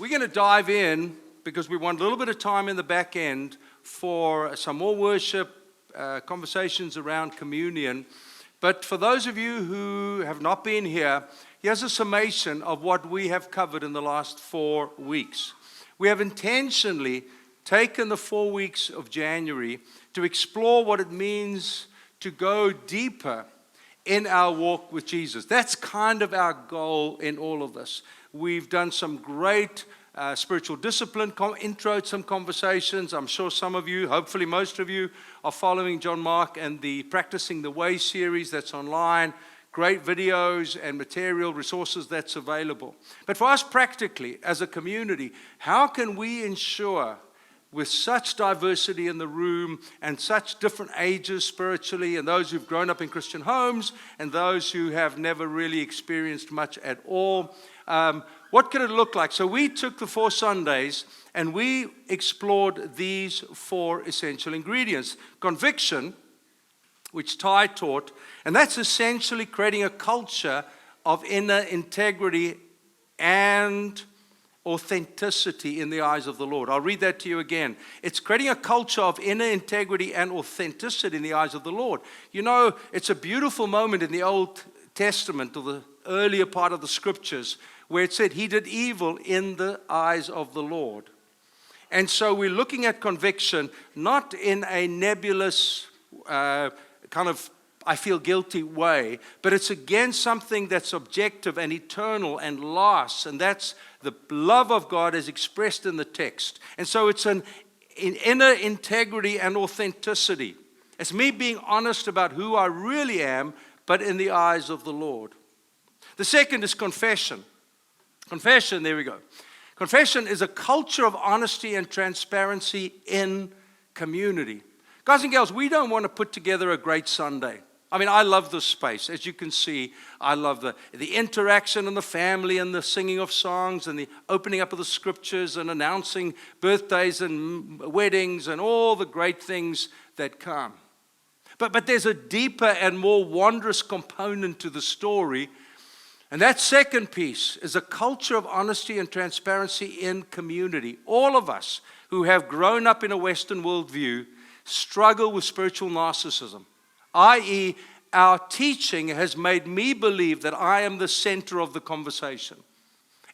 We're going to dive in because we want a little bit of time in the back end for some more worship, conversations around communion. But for those of you who have not been here, here's a summation of what we have covered in the last 4 weeks. We have intentionally taken the 4 weeks of January to explore what it means to go deeper in our walk with Jesus. That's kind of our goal in all of this. We've done some great spiritual discipline intro, some conversations. I'm sure some of you, hopefully most of you, are following John Mark and the Practicing the Way series that's online. Great videos and material resources that's available. But for us practically, as a community, how can we ensure, with such diversity in the room and such different ages spiritually, and those who've grown up in Christian homes and those who have never really experienced much at all, what could it look like? So we took the 4 Sundays and we explored these 4 essential ingredients. Conviction, which Ty taught, and that's essentially creating a culture of inner integrity and authenticity in the eyes of the Lord. I'll read that to you again. It's creating a culture of inner integrity and authenticity in the eyes of the Lord. You know, it's a beautiful moment in the Old Testament, or the earlier part of the scriptures, where it said he did evil in the eyes of the Lord. And so we're looking at conviction not in a nebulous kind of I feel guilty way, but it's again something that's objective and eternal and lasts, and that's the love of God as expressed in the text. And so it's an inner integrity and authenticity. It's me being honest about who I really am, but in the eyes of the Lord. The second is confession. Confession, there we go. Confession is a culture of honesty and transparency in community. Guys and girls, we don't want to put together a great Sunday. I mean, I love this space. As you can see, I love the interaction and the family and the singing of songs and the opening up of the scriptures and announcing birthdays and weddings and all the great things that come. But there's a deeper and more wondrous component to the story. And that second piece is a culture of honesty and transparency in community. All of us who have grown up in a Western worldview struggle with spiritual narcissism, i.e., our teaching has made me believe that I am the center of the conversation.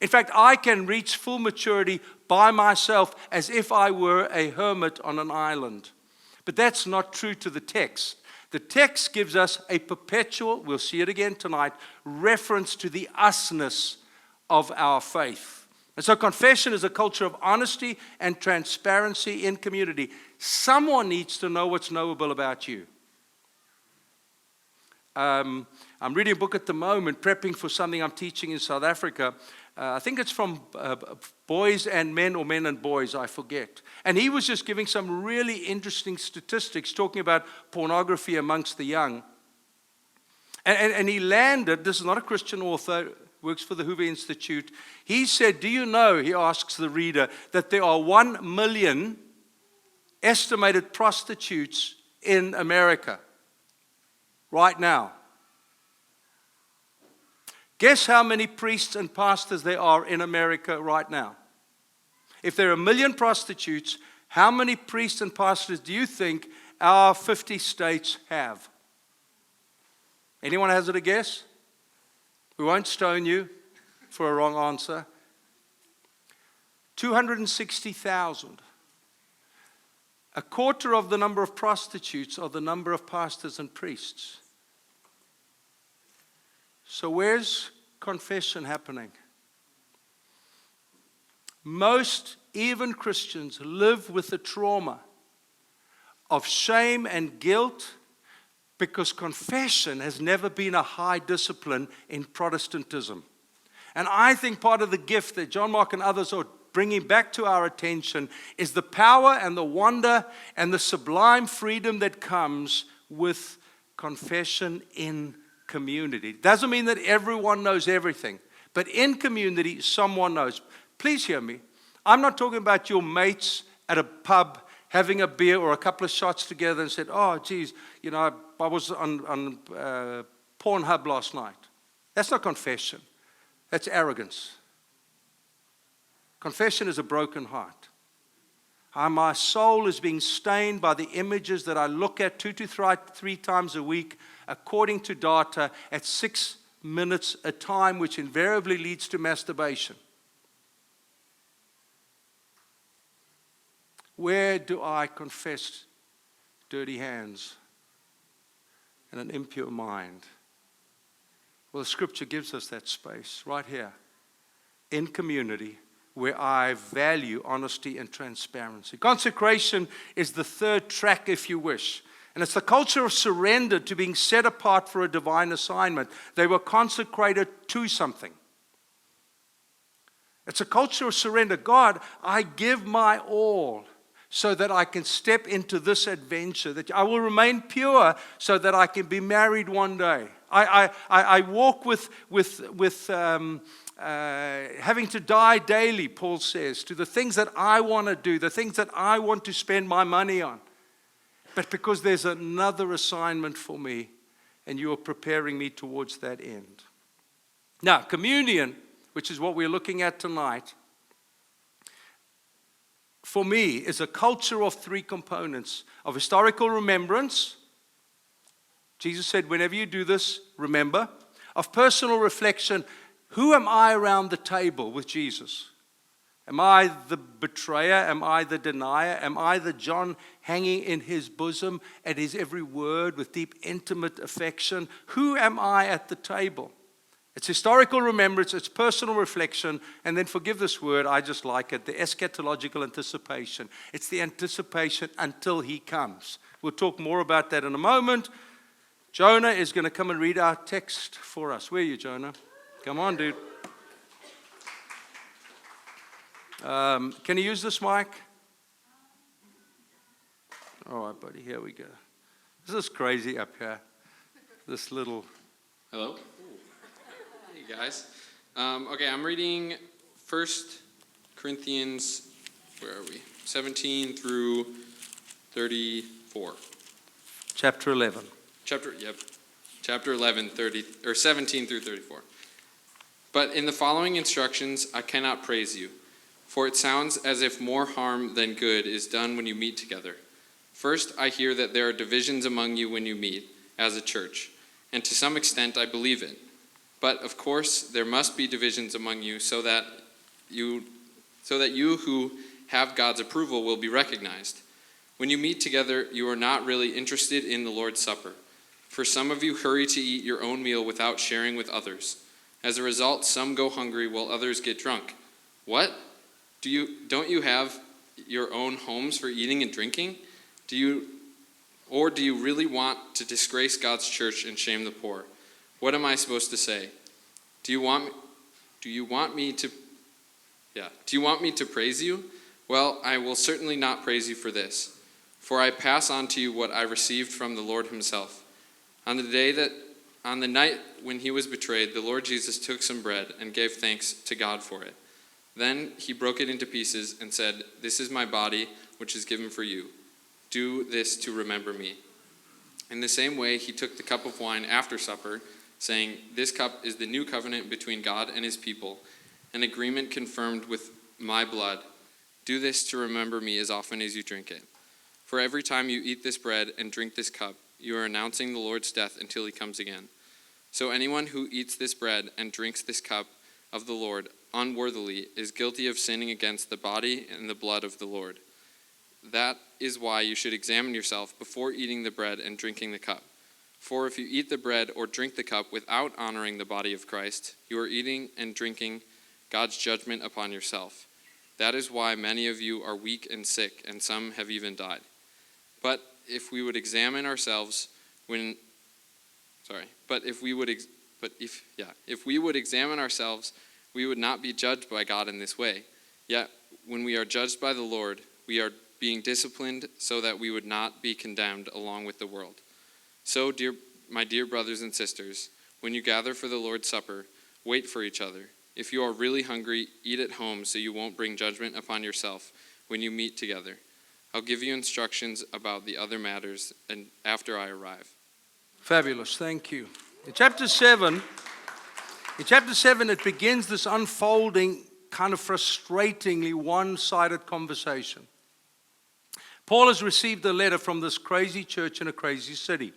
In fact, I can reach full maturity by myself as if I were a hermit on an island. But that's not true to the text. The text gives us a perpetual, we'll see it again tonight, reference to the usness of our faith. And so confession is a culture of honesty and transparency in community. Someone needs to know what's knowable about you. I'm reading a book at the moment, prepping for something I'm teaching in South Africa. I think it's from Boys and Men, or Men and Boys, I forget. And he was just giving some really interesting statistics talking about pornography amongst the young. And he landed, this is not a Christian author, works for the Hoover Institute. He said, do you know, he asks the reader, that there are 1 million estimated prostitutes in America right now? Guess how many priests and pastors there are in America right now? If there are 1 million prostitutes, how many priests and pastors do you think our 50 states have? Anyone has it a guess? We won't stone you for a wrong answer. 260,000. A quarter of the number of prostitutes are the number of pastors and priests. So where's confession happening? Most, even Christians, live with the trauma of shame and guilt because confession has never been a high discipline in Protestantism. And I think part of the gift that John Mark and others are bringing back to our attention is the power and the wonder and the sublime freedom that comes with confession in community. It doesn't mean that everyone knows everything, but in community, someone knows. Please hear me. I'm not talking about your mates at a pub having a beer or a couple of shots together and said, oh, geez, you know, I was on Pornhub last night. That's not confession. That's arrogance. Confession is a broken heart. How my soul is being stained by the images that I look at 2 to 3 times a week, according to data, at 6 minutes a time, which invariably leads to masturbation. Where do I confess dirty hands and an impure mind? Well, the scripture gives us that space right here in community where I value honesty and transparency. Consecration is the third track, if you wish. And it's the culture of surrender to being set apart for a divine assignment. They were consecrated to something. It's a culture of surrender. God, I give my all so that I can step into this adventure, that I will remain pure so that I can be married one day. I walk with having to die daily, Paul says, to the things that I want to do, the things that I want to spend my money on. But because there's another assignment for me, and you are preparing me towards that end. Now, communion, which is what we're looking at tonight, for me, is a culture of three components: of historical remembrance. Jesus said, whenever you do this, remember. Of personal reflection, who am I around the table with Jesus? Am I the betrayer? Am I the denier? Am I the John hanging in his bosom at his every word with deep, intimate affection? Who am I at the table? It's historical remembrance, it's personal reflection, and then, forgive this word, I just like it, the eschatological anticipation. It's the anticipation until he comes. We'll talk more about that in a moment. Jonah is going to come and read our text for us. Where are you, Jonah? Come on, dude. Can you use this mic? All right, buddy, here we go. This is crazy up here. This little... Hello? Hey, guys. Okay, I'm reading 1 Corinthians, where are we? 17 through 34. Chapter 11. Chapter 11, 17 through 34. But in the following instructions, I cannot praise you, for it sounds as if more harm than good is done when you meet together. First, I hear that there are divisions among you when you meet, as a church, and to some extent I believe it. But of course, there must be divisions among you so that you who have God's approval will be recognized. When you meet together, you are not really interested in the Lord's Supper. For some of you hurry to eat your own meal without sharing with others. As a result, some go hungry while others get drunk. What? Don't you have your own homes for eating and drinking? Do you really want to disgrace God's church and shame the poor? What am I supposed to say? Do you want me to praise you? Well, I will certainly not praise you for this, for I pass on to you what I received from the Lord himself. On the night when he was betrayed, the Lord Jesus took some bread and gave thanks to God for it. Then he broke it into pieces and said, "This is my body, which is given for you. Do this to remember me." In the same way, he took the cup of wine after supper, saying, "This cup is the new covenant between God and his people, an agreement confirmed with my blood. Do this to remember me as often as you drink it. For every time you eat this bread and drink this cup, you are announcing the Lord's death until he comes again. So anyone who eats this bread and drinks this cup of the Lord unworthily is guilty of sinning against the body and the blood of the Lord. That is why you should examine yourself before eating the bread and drinking the cup. For if you eat the bread or drink the cup without honoring the body of Christ, you are eating and drinking God's judgment upon yourself. That is why many of you are weak and sick, and some have even died. But if we would examine ourselves if we would examine ourselves, we would not be judged by God in this way. Yet when we are judged by the Lord, we are being disciplined so that we would not be condemned along with the world. So, my dear brothers and sisters, when you gather for the Lord's Supper, wait for each other. If you are really hungry, eat at home so you won't bring judgment upon yourself when you meet together. I'll give you instructions about the other matters and after I arrive. Fabulous, thank you. In chapter 7, it begins this unfolding kind of frustratingly one-sided conversation. Paul has received a letter from this crazy church in a crazy city.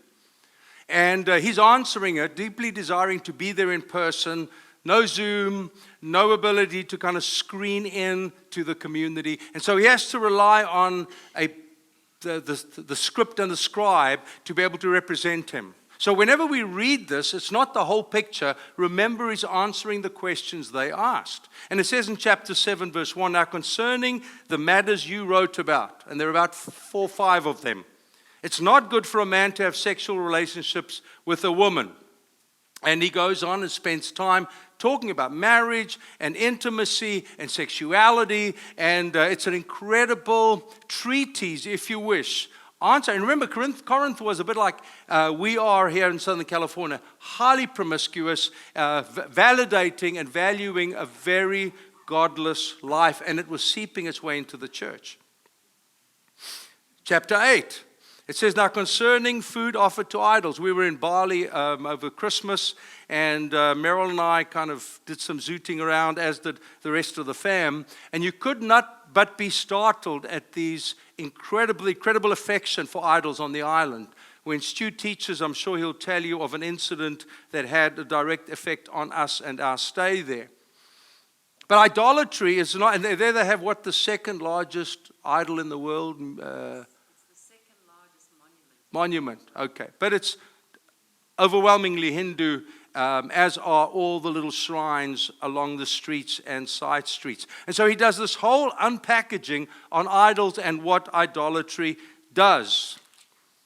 And he's answering it, deeply desiring to be there in person. No Zoom, no ability to kind of screen in to the community. And so he has to rely on the script and the scribe to be able to represent him. So whenever we read this, it's not the whole picture. Remember, he's answering the questions they asked. And it says in chapter 7, verse 1, now concerning the matters you wrote about, and there are about 4 or 5 of them, it's not good for a man to have sexual relationships with a woman. And he goes on and spends time talking about marriage and intimacy and sexuality. And it's an incredible treatise, if you wish. Answer. And remember, Corinth was a bit like we are here in Southern California, highly promiscuous, validating and valuing a very godless life. And it was seeping its way into the church. Chapter 8. It says, now concerning food offered to idols, we were in Bali over Christmas, and Meryl and I kind of did some zooting around, as did the rest of the fam, and you could not but be startled at these incredible affection for idols on the island. When Stu teaches, I'm sure he'll tell you of an incident that had a direct effect on us and our stay there. But idolatry is not, and there they have what, the second largest idol in the world? Monument, okay. But it's overwhelmingly Hindu, as are all the little shrines along the streets and side streets. And so he does this whole unpackaging on idols and what idolatry does.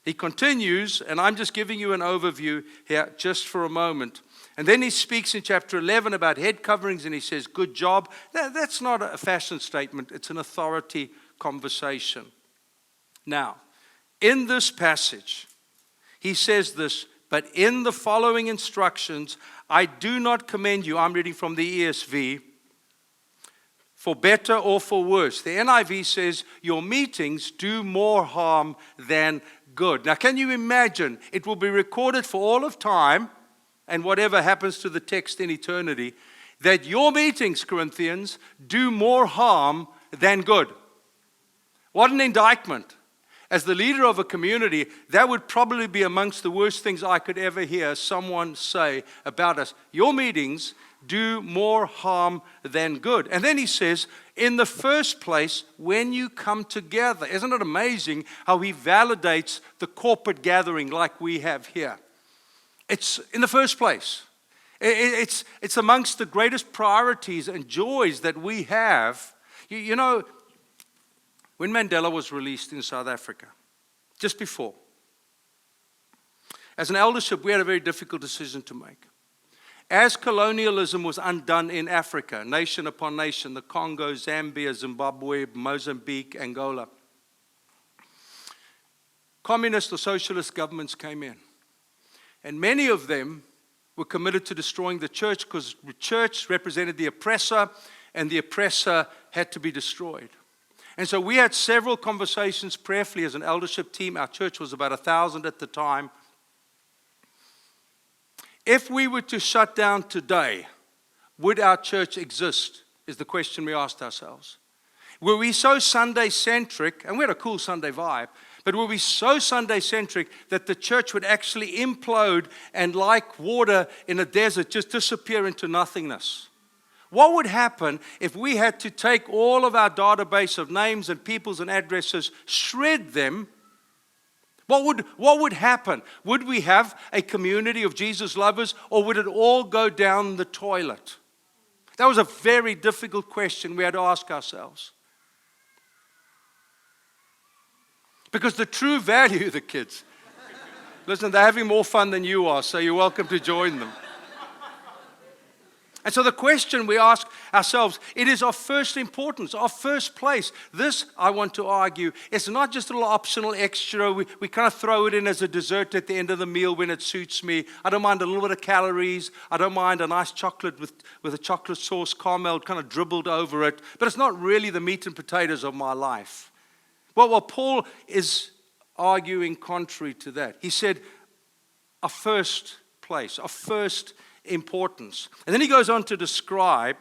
He continues, and I'm just giving you an overview here just for a moment. And then he speaks in chapter 11 about head coverings, and he says, good job. That's not a fashion statement. It's an authority conversation. Now, in this passage, he says this, but in the following instructions, I do not commend you, I'm reading from the ESV, for better or for worse. The NIV says, your meetings do more harm than good. Now, can you imagine? It will be recorded for all of time, and whatever happens to the text in eternity, that your meetings, Corinthians, do more harm than good. What an indictment. As the leader of a community, that would probably be amongst the worst things I could ever hear someone say about us. Your meetings do more harm than good. And then he says, in the first place, when you come together. Isn't it amazing how he validates the corporate gathering like we have here? It's in the first place. It's amongst the greatest priorities and joys that we have. You know, when Mandela was released in South Africa, just before, as an eldership, we had a very difficult decision to make. As colonialism was undone in Africa, nation upon nation, the Congo, Zambia, Zimbabwe, Mozambique, Angola, communist or socialist governments came in. And many of them were committed to destroying the church because the church represented the oppressor, and the oppressor had to be destroyed. And so we had several conversations prayerfully as an eldership team. Our church was about 1,000 at the time. If we were to shut down today, would our church exist, is the question we asked ourselves. Were we so Sunday-centric, and we had a cool Sunday vibe, but were we so Sunday-centric that the church would actually implode and, like water in a desert, just disappear into nothingness? What would happen if we had to take all of our database of names and peoples and addresses, shred them? What would happen? Would we have a community of Jesus lovers, or would it all go down the toilet? That was a very difficult question we had to ask ourselves. Because the true value, the kids, listen, they're having more fun than you are, so you're welcome to join them. And so the question we ask ourselves, it is of first importance, of first place. This, I want to argue, is not just a little optional extra. We kind of throw it in as a dessert at the end of the meal when it suits me. I don't mind a little bit of calories. I don't mind a nice chocolate with a chocolate sauce caramel kind of dribbled over it. But it's not really the meat and potatoes of my life. Well, Paul is arguing contrary to that. He said, a first place, a first importance. And then he goes on to describe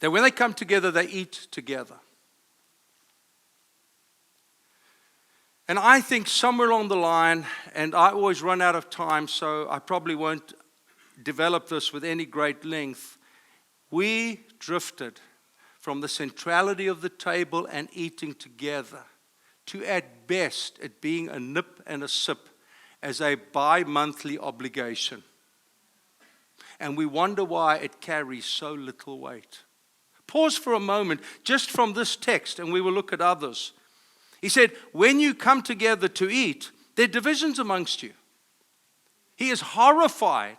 that when they come together, they eat together. And I think somewhere along the line, and I always run out of time, so I probably won't develop this with any great length, we drifted from the centrality of the table and eating together to at best it being a nip and a sip as a bi-monthly obligation. And we wonder why it carries so little weight. Pause for a moment just from this text and we will look at others. He said, when you come together to eat, there are divisions amongst you. He is horrified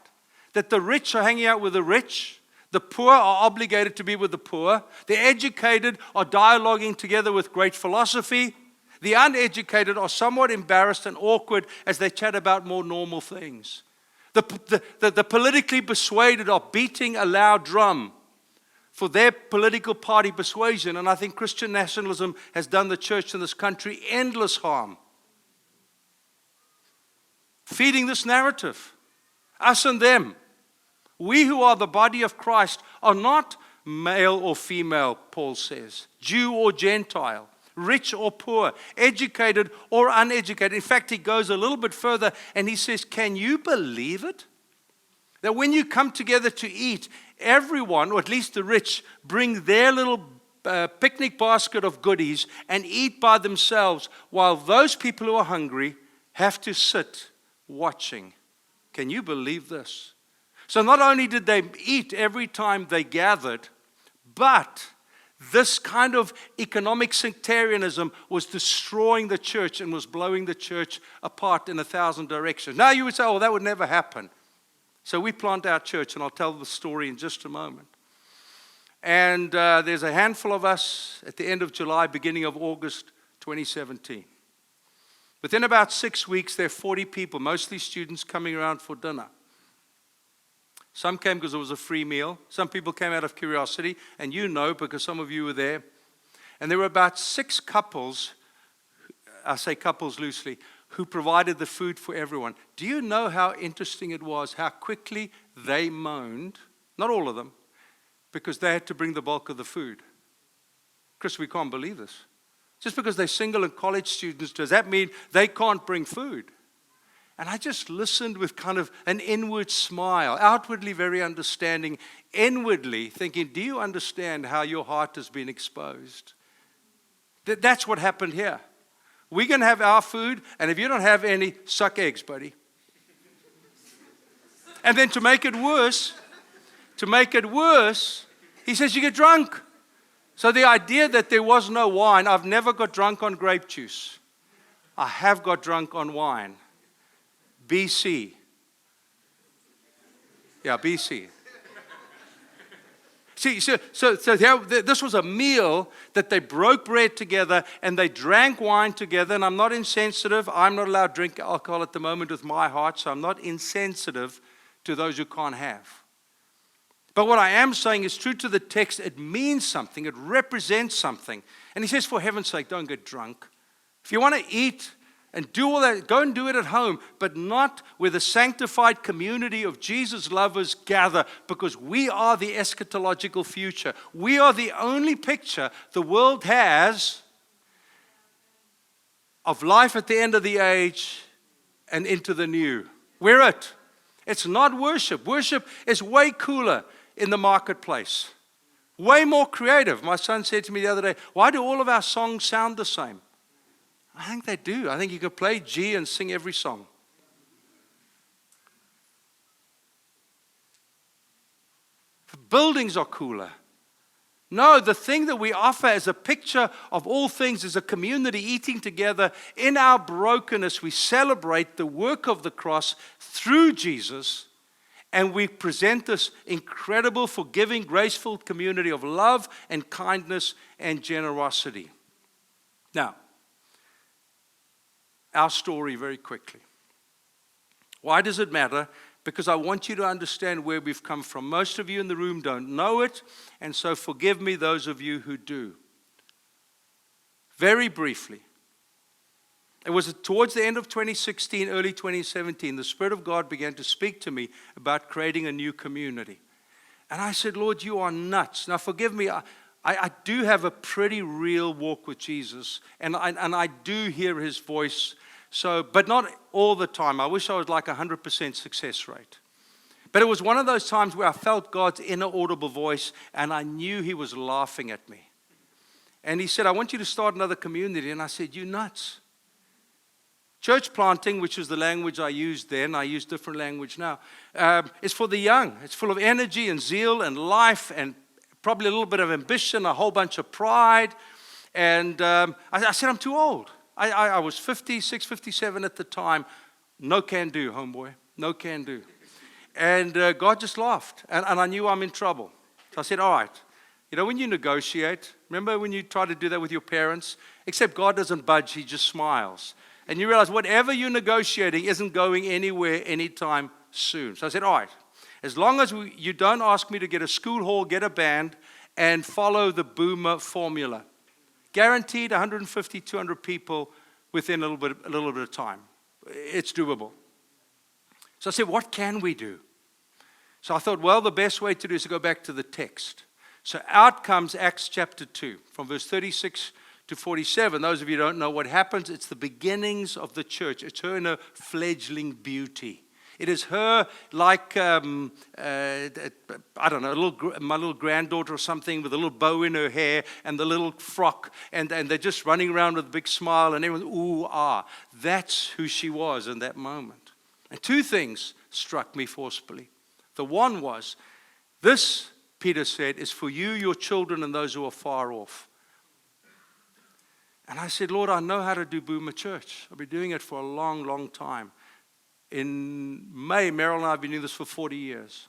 that the rich are hanging out with the rich, the poor are obligated to be with the poor, the educated are dialoguing together with great philosophy, the uneducated are somewhat embarrassed and awkward as they chat about more normal things. The politically persuaded are beating a loud drum for their political party persuasion, and I think Christian nationalism has done the church in this country endless harm. Feeding this narrative, us and them. We who are the body of Christ are not male or female, Paul says, Jew or Gentile, rich or poor, educated or uneducated. In fact, he goes a little bit further and he says, can you believe it? That when you come together to eat, everyone, or at least the rich, bring their little picnic basket of goodies and eat by themselves, while those people who are hungry have to sit watching. Can you believe this? So not only did they eat every time they gathered, but this kind of economic sectarianism was destroying the church and was blowing the church apart in 1,000 directions. Now you would say, oh, that would never happen. So we plant our church, and I'll tell the story in just a moment. And there's a handful of us at the end of July, beginning of August 2017. Within about 6 weeks, there are 40 people, mostly students, coming around for dinner. Some came because it was a free meal. Some people came out of curiosity, and you know because some of you were there. And there were about 6 couples, I say couples loosely, who provided the food for everyone. Do you know how interesting it was, how quickly they moaned, not all of them, because they had to bring the bulk of the food? Chris, we can't believe this. Just because they're single and college students, does that mean they can't bring food? And I just listened with kind of an inward smile, outwardly very understanding, inwardly thinking, do you understand how your heart has been exposed? That's what happened here. We're going to have our food, and if you don't have any, suck eggs, buddy. And then to make it worse, he says you get drunk. So the idea that there was no wine, I've never got drunk on grape juice. I have got drunk on wine. BC. Yeah, BC. See, so this was a meal that they broke bread together and they drank wine together. And I'm not insensitive. I'm not allowed to drink alcohol at the moment with my heart, so I'm not insensitive to those who can't have. But what I am saying is true to the text. It means something. It represents something. And he says, for heaven's sake, don't get drunk. If you want to eat and do all that, go and do it at home, but not where the sanctified community of Jesus lovers gather, because we are the eschatological future. We are the only picture the world has of life at the end of the age and into the new. We're it. It's not worship. Worship is way cooler in the marketplace, way more creative. My son said to me the other day, why do all of our songs sound the same? I think they do. I think you can play G and sing every song. The buildings are cooler. No, the thing that we offer as a picture of all things is a community eating together. In our brokenness, we celebrate the work of the cross through Jesus, and we present this incredible, forgiving, graceful community of love and kindness and generosity. Now, our story very quickly. Why does it matter? Because I want you to understand where we've come from. Most of you in the room don't know it, and so forgive me those of you who do. Very briefly, it was towards the end of 2016, early 2017, the Spirit of God began to speak to me about creating a new community. And I said, Lord, you are nuts. Now, forgive me. I do have a pretty real walk with Jesus, and I do hear his voice, but not all the time. I wish I was like 100% success rate. But it was one of those times where I felt God's inaudible voice, and I knew he was laughing at me. And he said, I want you to start another community. And I said, you nuts. Church planting, which is the language I used then, I use different language now, is for the young. It's full of energy and zeal and life and probably a little bit of ambition, a whole bunch of pride. And I said, I'm too old. I was 56, 57 at the time. No can do, homeboy. No can do. And God just laughed. And I knew I'm in trouble. So I said, all right. You know, when you negotiate, remember when you try to do that with your parents? Except God doesn't budge, he just smiles. And you realize whatever you're negotiating isn't going anywhere anytime soon. So I said, all right, as long as you don't ask me to get a school hall, get a band, and follow the Boomer formula. Guaranteed 150, 200 people within a little bit of time. It's doable. So I said, what can we do? So I thought, well, the best way to do is to go back to the text. So out comes Acts chapter 2, from verse 36 to 47. Those of you who don't know what happens, it's the beginnings of the church. It's her in her fledgling beauty. It is her like, I don't know, my little granddaughter or something with a little bow in her hair and the little frock. And they're just running around with a big smile and everyone, ooh, ah. That's who she was in that moment. And two things struck me forcefully. The one was, this, Peter said, is for you, your children, and those who are far off. And I said, Lord, I know how to do Boomer Church. I've been doing it for a long, long time. In May, Meryl and I have been doing this for 40 years.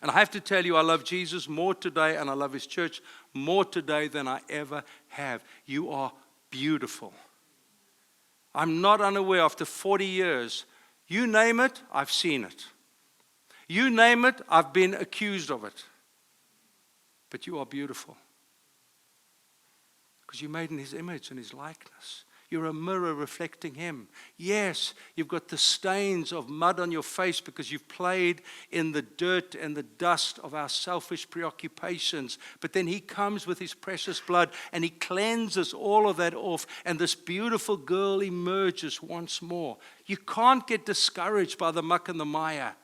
And I have to tell you, I love Jesus more today, and I love his church more today than I ever have. You are beautiful. I'm not unaware, after 40 years, you name it, I've seen it. You name it, I've been accused of it. But you are beautiful. Because you're made in his image and his likeness. You're a mirror reflecting him. Yes, you've got the stains of mud on your face because you've played in the dirt and the dust of our selfish preoccupations. But then he comes with his precious blood and he cleanses all of that off. And this beautiful girl emerges once more. You can't get discouraged by the muck and the mire.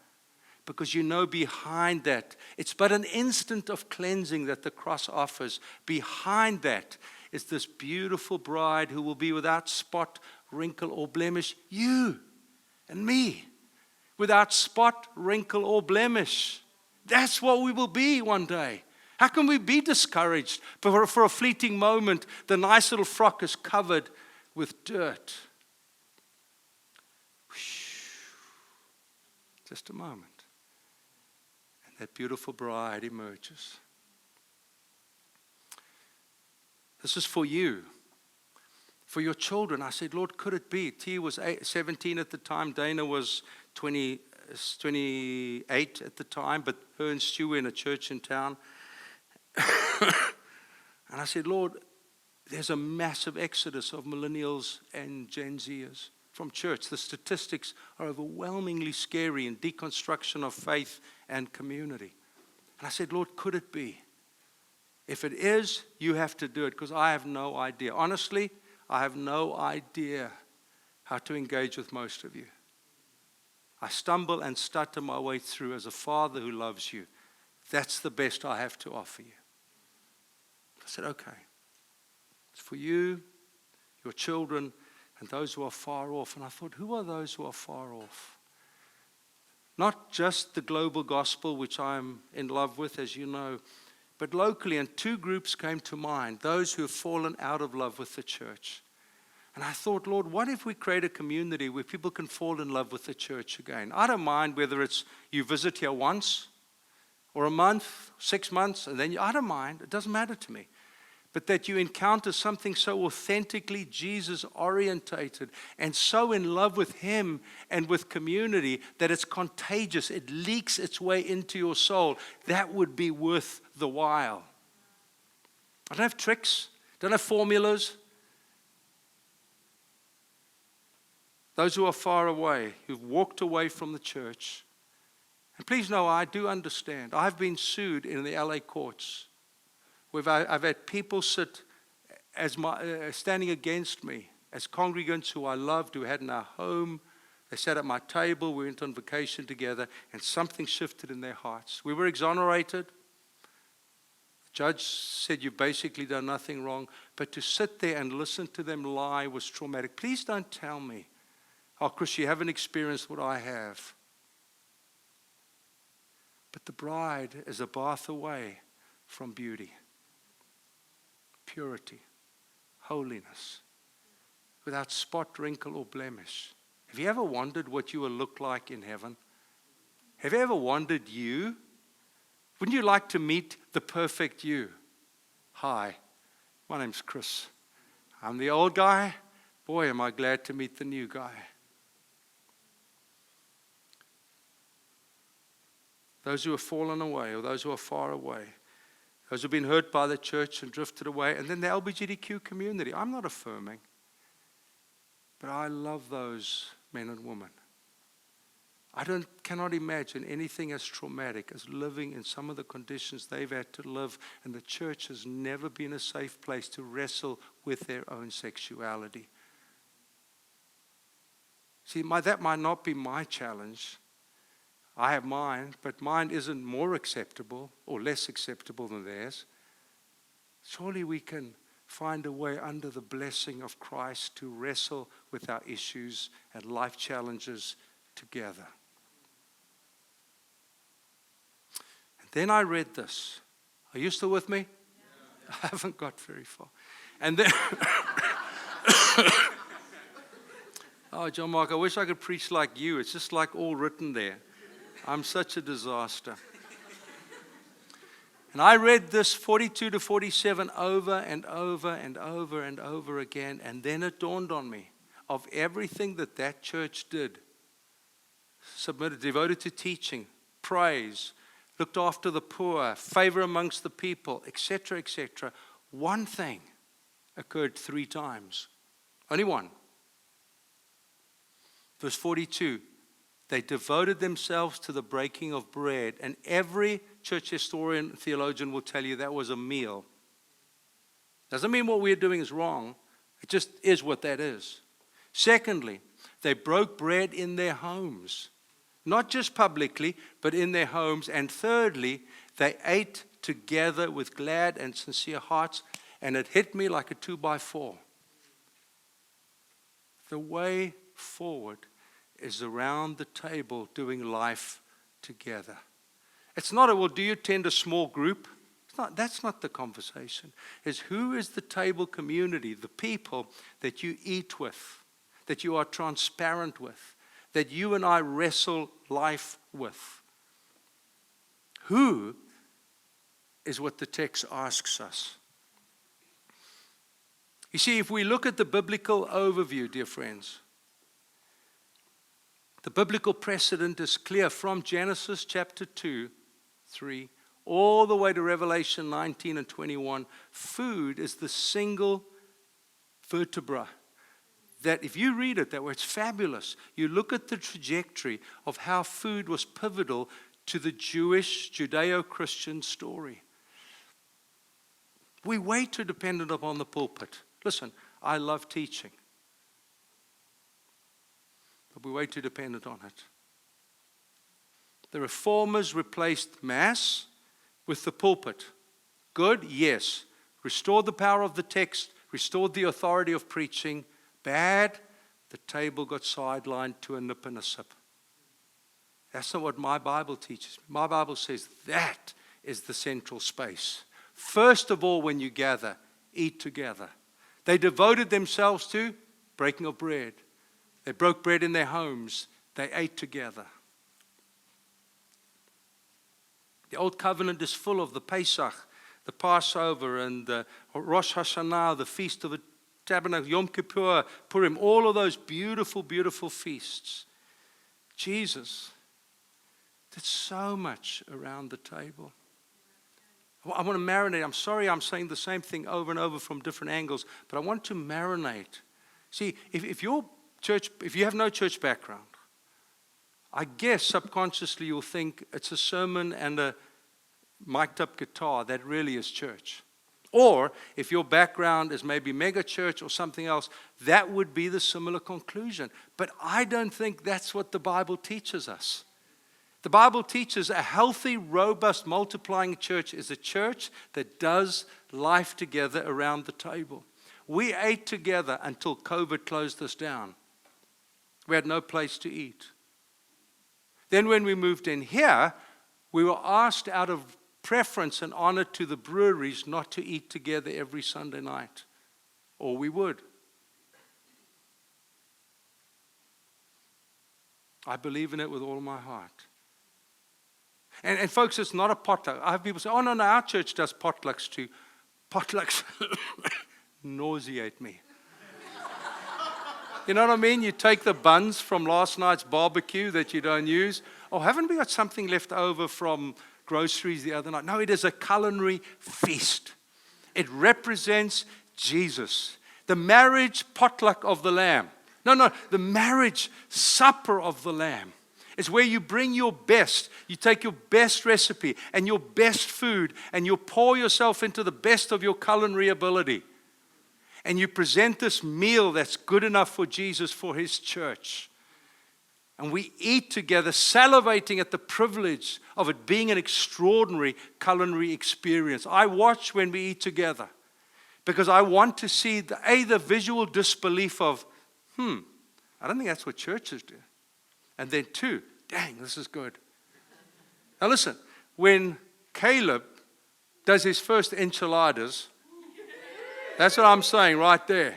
Because you know behind that, it's but an instant of cleansing that the cross offers. Behind that is this beautiful bride who will be without spot, wrinkle, or blemish. You and me, without spot, wrinkle, or blemish. That's what we will be one day. How can we be discouraged? But for a fleeting moment, the nice little frock is covered with dirt. Just a moment. That beautiful bride emerges. This is for you, for your children. I said, Lord, could it be? T was 17 at the time. Dana was 28 at the time, but her and Stu were in a church in town. And I said, Lord, there's a massive exodus of millennials and Gen Zers from church. The statistics are overwhelmingly scary in deconstruction of faith and community. And I said, Lord, could it be? If it is, you have to do it because I have no idea. Honestly, I have no idea how to engage with most of you. I stumble and stutter my way through as a father who loves you. That's the best I have to offer you. I said, okay. It's for you, your children, and those who are far off. And I thought, who are those who are far off? Not just the global gospel, which I'm in love with, as you know, but locally. And two groups came to mind, those who have fallen out of love with the church. And I thought, Lord, what if we create a community where people can fall in love with the church again? I don't mind whether it's you visit here once or a month, 6 months, and then I don't mind. It doesn't matter to me. But that you encounter something so authentically Jesus-orientated and so in love with him and with community that it's contagious. It leaks its way into your soul. That would be worth the while. I don't have tricks. Don't have formulas. Those who are far away, who've walked away from the church And please know, I do understand. I've been sued in the LA courts. I've had people sit as standing against me as congregants who I loved, who had in our home. They sat at my table, we went on vacation together, and something shifted in their hearts. We were exonerated. The judge said, you've basically done nothing wrong. But to sit there and listen to them lie was traumatic. Please don't tell me, oh, Chris, you haven't experienced what I have. But the bride is a bath away from beauty, purity, holiness, without spot, wrinkle, or blemish. Have you ever wondered what you will look like in heaven? Have you ever wondered you? Wouldn't you like to meet the perfect you? Hi, my name's Chris. I'm the old guy. Boy, am I glad to meet the new guy. Those who have fallen away, or those who are far away, those who have been hurt by the church and drifted away, and then the LGBTQ community. I'm not affirming, but I love those men and women. I cannot imagine anything as traumatic as living in some of the conditions they've had to live, and the church has never been a safe place to wrestle with their own sexuality. See, that might not be my challenge. I have mine, but mine isn't more acceptable or less acceptable than theirs. Surely we can find a way under the blessing of Christ to wrestle with our issues and life challenges together. And then I read this. Are you still with me? Yeah. I haven't got very far. And then, oh, John Mark, I wish I could preach like you. It's just like all written there. I'm such a disaster. And I read this 42 to 47 over and over and over and over again, and then it dawned on me of everything that church did. Submitted, devoted to teaching, praise, looked after the poor, favor amongst the people, etc., etc. One thing occurred 3 times. Only one. Verse 42. They devoted themselves to the breaking of bread. And every church historian, theologian will tell you that was a meal. Doesn't mean what we're doing is wrong. It just is what that is. Secondly, they broke bread in their homes. Not just publicly, but in their homes. And thirdly, they ate together with glad and sincere hearts. And it hit me like a 2x4. The way forward is around the table doing life together. It's not well, do you attend a small group? That's not the conversation. It's who is the table community, the people that you eat with, that you are transparent with, that you and I wrestle life with. Who is what the text asks us. You see, if we look at the biblical overview, dear friends, the biblical precedent is clear from Genesis chapter 2, 3, all the way to Revelation 19 and 21. Food is the single vertebra that if you read it that way, it's fabulous. You look at the trajectory of how food was pivotal to the Jewish, Judeo-Christian story. We're way too dependent upon the pulpit. Listen, I love teaching. But we're way too dependent on it. The reformers replaced Mass with the pulpit. Good? Yes. Restored the power of the text, restored the authority of preaching. Bad? The table got sidelined to a nip and a sip. That's not what my Bible teaches. My Bible says that is the central space. First of all, when you gather, eat together. They devoted themselves to breaking of bread. They broke bread in their homes. They ate together. The Old Covenant is full of the Pesach, the Passover, and the Rosh Hashanah, the Feast of the Tabernacle, Yom Kippur, Purim, all of those beautiful, beautiful feasts. Jesus did so much around the table. I want to marinate. I'm sorry I'm saying the same thing over and over from different angles, but I want to marinate. See, if you have no church background, I guess subconsciously you'll think it's a sermon and a mic'd up guitar. That really is church. Or if your background is maybe mega church or something else, that would be the similar conclusion. But I don't think that's what the Bible teaches us. The Bible teaches a healthy, robust, multiplying church is a church that does life together around the table. We ate together until COVID closed us down. We had no place to eat. Then when we moved in here, we were asked out of preference and honor to the breweries not to eat together every Sunday night, or we would. I believe in it with all my heart. And folks, it's not a potluck. I have people say, oh, no, our church does potlucks too. Potlucks nauseate me. You know what I mean? You take the buns from last night's barbecue that you don't use. Oh, haven't we got something left over from groceries the other night? No, it is a culinary feast. It represents Jesus, the marriage potluck of the Lamb. No, the marriage supper of the Lamb. It's where you bring your best. You take your best recipe and your best food and you pour yourself into the best of your culinary ability. And you present this meal that's good enough for Jesus, for His church. And we eat together, salivating at the privilege of it being an extraordinary culinary experience. I watch when we eat together because I want to see the visual disbelief of, I don't think that's what churches do. And then 2, dang, this is good. Now listen, when Caleb does his first enchiladas, that's what I'm saying right there.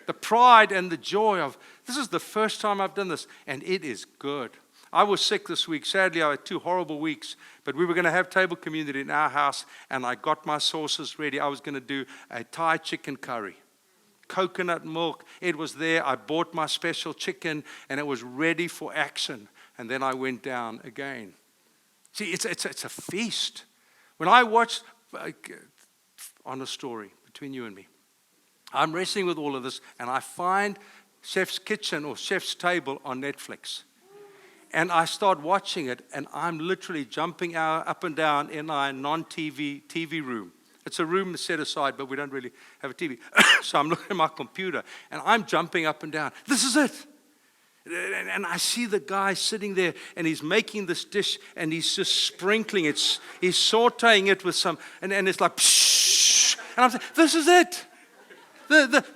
The pride and the joy of, this is the first time I've done this, and it is good. I was sick this week. Sadly, I had 2 horrible weeks, but we were going to have table community in our house, and I got my sauces ready. I was going to do a Thai chicken curry. Coconut milk, it was there. I bought my special chicken, and it was ready for action. And then I went down again. See, it's a feast. When I watched, on a story between you and me, I'm wrestling with all of this, and I find Chef's Kitchen or Chef's Table on Netflix. And I start watching it, and I'm literally jumping up and down in our non-TV room. It's a room set aside, but we don't really have a TV. So I'm looking at my computer, and I'm jumping up and down. This is it. And I see the guy sitting there, and he's making this dish, and he's just sprinkling it. He's sauteing it with some, and it's like, pshh. And I'm saying, this is it.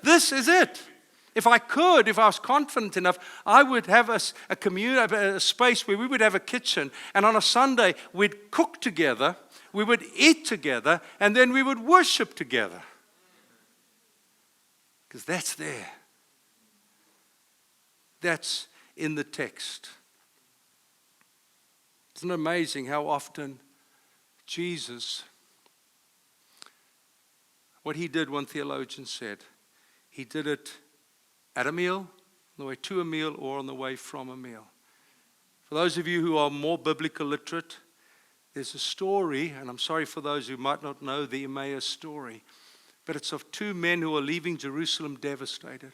This is it. If I was confident enough, I would have a space where we would have a kitchen, and on a Sunday, we'd cook together, we would eat together, and then we would worship together. Because that's there. That's in the text. Isn't it amazing how often Jesus, what He did, one theologian said, He did it at a meal, on the way to a meal, or on the way from a meal. For those of you who are more biblical literate, there's a story, and I'm sorry for those who might not know the Emmaus story, but it's of 2 men who are leaving Jerusalem devastated.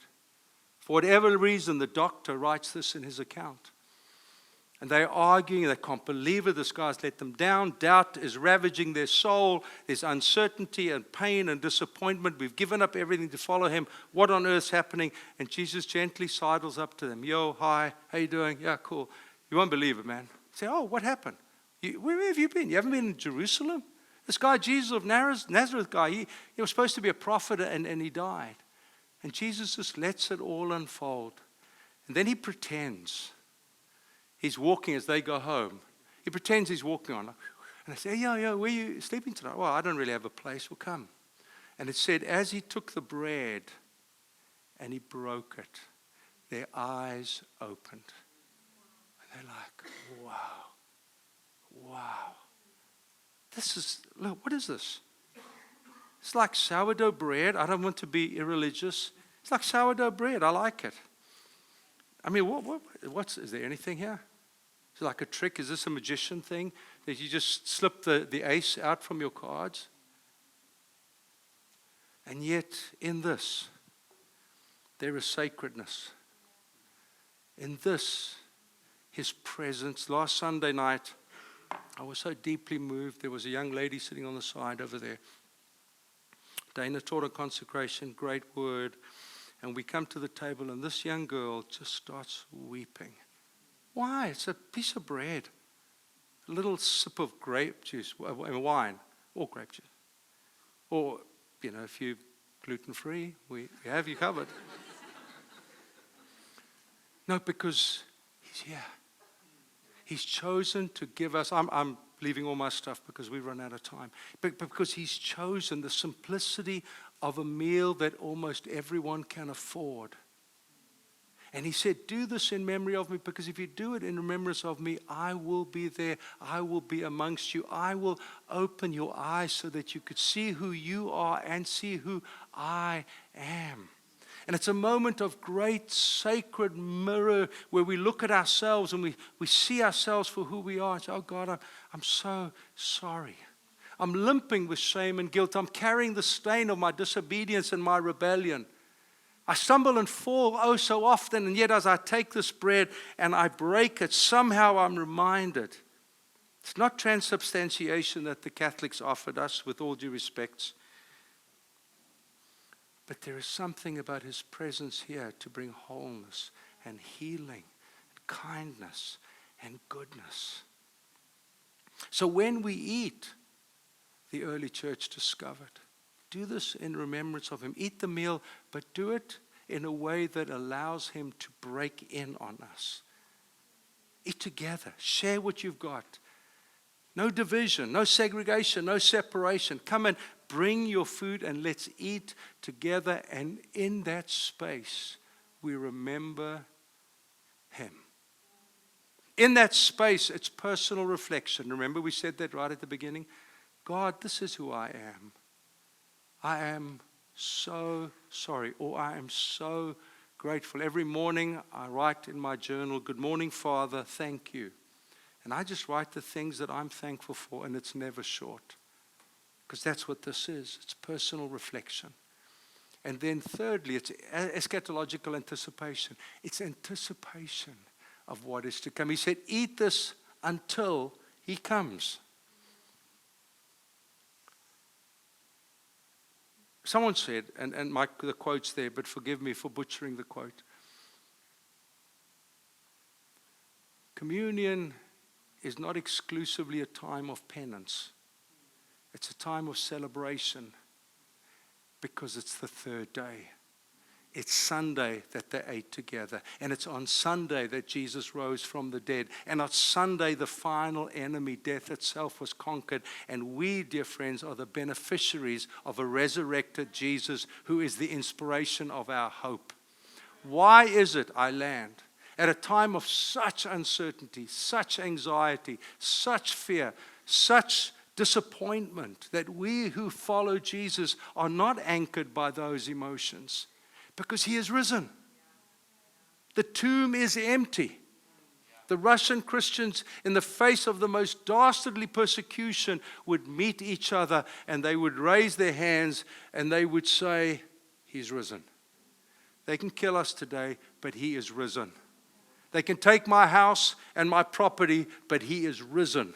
For whatever reason, the doctor writes this in his account. And they're arguing, they can't believe it, this guy's let them down, doubt is ravaging their soul, there's uncertainty and pain and disappointment, we've given up everything to follow Him, what on earth's happening? And Jesus gently sidles up to them, yo, hi, how you doing? Yeah, cool. You won't believe it, man. Say, oh, what happened? Where have you been? You haven't been in Jerusalem? This guy, Jesus of Nazareth guy, he was supposed to be a prophet and he died. And Jesus just lets it all unfold. And then He pretends He's walking as they go home. He pretends He's walking on. And I say, yeah, where are you sleeping tonight? Well, I don't really have a place. Well, come. And it said, as He took the bread and He broke it, their eyes opened. And they're like, wow. Look, what is this? It's like sourdough bread. I don't want to be irreligious. It's like sourdough bread. I like it. I mean, is there anything here? Is it like a trick? Is this a magician thing? That you just slip the ace out from your cards? And yet, in this, there is sacredness. In this, His presence. Last Sunday night, I was so deeply moved. There was a young lady sitting on the side over there. Dana taught a consecration, great word. And we come to the table, and this young girl just starts weeping. Why? It's a piece of bread, a little sip of grape juice, wine, or grape juice. Or, if you're gluten-free, we have you covered. No, because He's here. He's chosen to give us, I'm leaving all my stuff because we run out of time, but because He's chosen the simplicity of a meal that almost everyone can afford. And He said, do this in memory of me, because if you do it in remembrance of me, I will be there. I will be amongst you. I will open your eyes so that you could see who you are and see who I am. And it's a moment of great sacred mirror where we look at ourselves and we see ourselves for who we are and say, oh God, I'm so sorry. I'm limping with shame and guilt. I'm carrying the stain of my disobedience and my rebellion. I stumble and fall oh so often, and yet as I take this bread and I break it, somehow I'm reminded. It's not transubstantiation that the Catholics offered us, with all due respects. But there is something about His presence here to bring wholeness and healing, and kindness and goodness. So when we eat, the early church discovered, do this in remembrance of Him. Eat the meal, but do it in a way that allows Him to break in on us. Eat together. Share what you've got. No division, no segregation, no separation. Come and bring your food and let's eat together. And in that space, we remember Him. In that space, it's personal reflection. Remember, we said that right at the beginning. God, this is who I am. I am so sorry, or I am so grateful. Every morning I write in my journal, good morning, Father, thank you. And I just write the things that I'm thankful for, and it's never short. Because that's what this is. It's personal reflection. And then thirdly, it's eschatological anticipation. It's anticipation of what is to come. He said, eat this until He comes. Someone said, and the quote's there, but forgive me for butchering the quote. Communion is not exclusively a time of penance. It's a time of celebration because it's the third day. It's Sunday that they ate together. And it's on Sunday that Jesus rose from the dead. And on Sunday, the final enemy, death itself, was conquered. And we, dear friends, are the beneficiaries of a resurrected Jesus who is the inspiration of our hope. Why is it, I land, at a time of such uncertainty, such anxiety, such fear, such disappointment, that we who follow Jesus are not anchored by those emotions? Because He is risen. The tomb is empty. The Russian Christians, in the face of the most dastardly persecution, would meet each other and they would raise their hands and they would say, He's risen. They can kill us today, but He is risen. They can take my house and my property, but He is risen.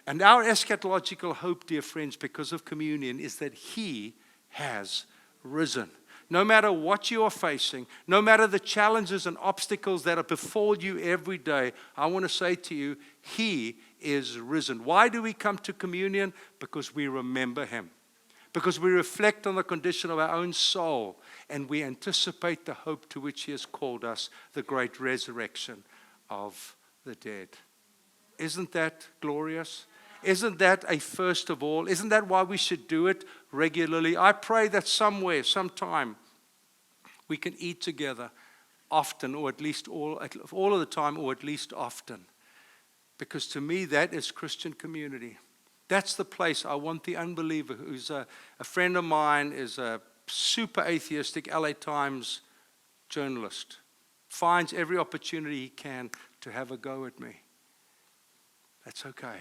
And our eschatological hope, dear friends, because of communion, is that He has risen. No matter what you are facing, no matter the challenges and obstacles that are before you every day, I want to say to you, He is risen. Why do we come to communion? Because we remember Him. Because we reflect on the condition of our own soul and we anticipate the hope to which He has called us, the great resurrection of the dead. Isn't that glorious? Isn't that a first of all? Isn't that why we should do it regularly? I pray that somewhere, sometime, we can eat together often, or at least all of the time, or at least often. Because to me, that is Christian community. That's the place I want the unbeliever, who's a friend of mine, is a super atheistic LA Times journalist, finds every opportunity he can to have a go at me. That's okay.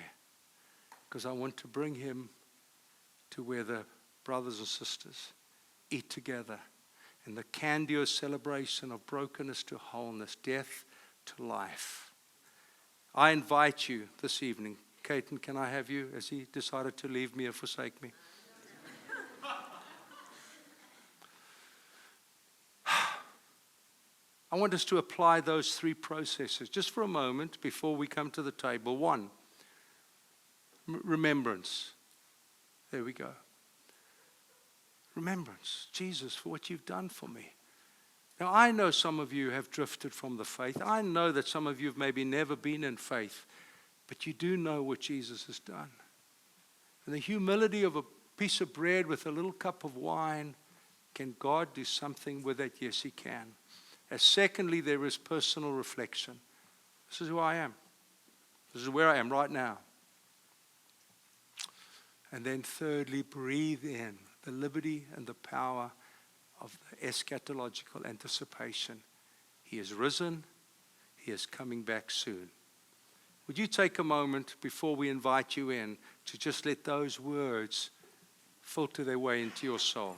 Because I want to bring him to where the brothers and sisters eat together in the candiose celebration of brokenness to wholeness, death to life. I invite you this evening. Caton, can I have you as he decided to leave me or forsake me? I want us to apply those three processes just for a moment before we come to the table. One, remembrance. There we go. Remembrance, Jesus, for what you've done for me. Now, I know some of you have drifted from the faith. I know that some of you have maybe never been in faith, but you do know what Jesus has done. And the humility of a piece of bread with a little cup of wine, can God do something with it? Yes, He can. And secondly, there is personal reflection. This is who I am. This is where I am right now. And then thirdly, breathe in the liberty and the power of the eschatological anticipation. He is risen. He is coming back soon. Would you take a moment before we invite you in to just let those words filter their way into your soul?